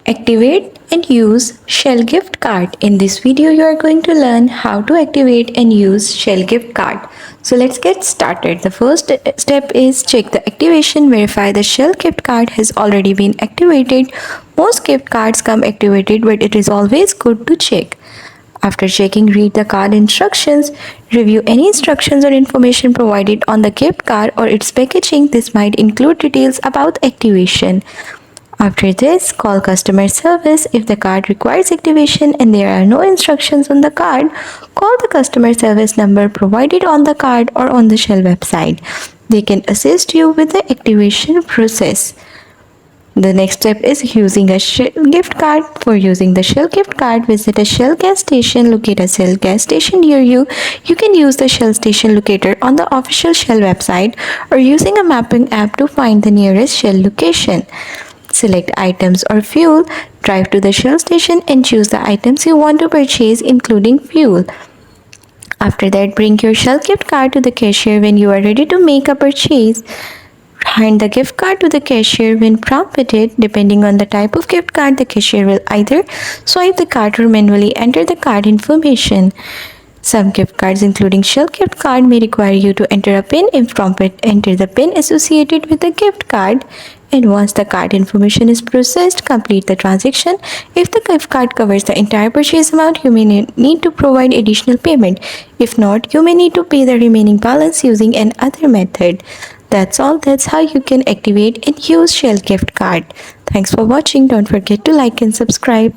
Activate and use Shell gift card. In this video, you are going to learn how to activate and use Shell gift card. So let's get started. The first step is check the activation. Verify the Shell gift card has already been activated. Most gift cards come activated, but it is always good to check. After checking, read the card instructions. Review any instructions or information provided on the gift card or its packaging. This might include details about activation. After this, call customer service. If the card requires activation and there are no instructions on the card, call the customer service number provided on the card or on the Shell website. They can assist you with the activation process. The next step is using a Shell gift card. For using the Shell gift card, visit a Shell gas station, locate a Shell gas station near you. You can use the Shell station locator on the official Shell website or using a mapping app to find the nearest Shell location. Select items or fuel, drive to the Shell station and choose the items you want to purchase including fuel. After that, bring your Shell gift card to the cashier when you are ready to make a purchase. Hand the gift card to the cashier when prompted. Depending on the type of gift card, the cashier will either swipe the card or manually enter the card information. Some gift cards, including Shell gift card, may require you to enter a PIN. If prompted, enter the PIN associated with the gift card. And once the card information is processed, complete the transaction. If the gift card covers the entire purchase amount, you may need to provide additional payment. If not, you may need to pay the remaining balance using another method. That's all. That's how you can activate and use Shell gift card. Thanks for watching. Don't forget to like and subscribe.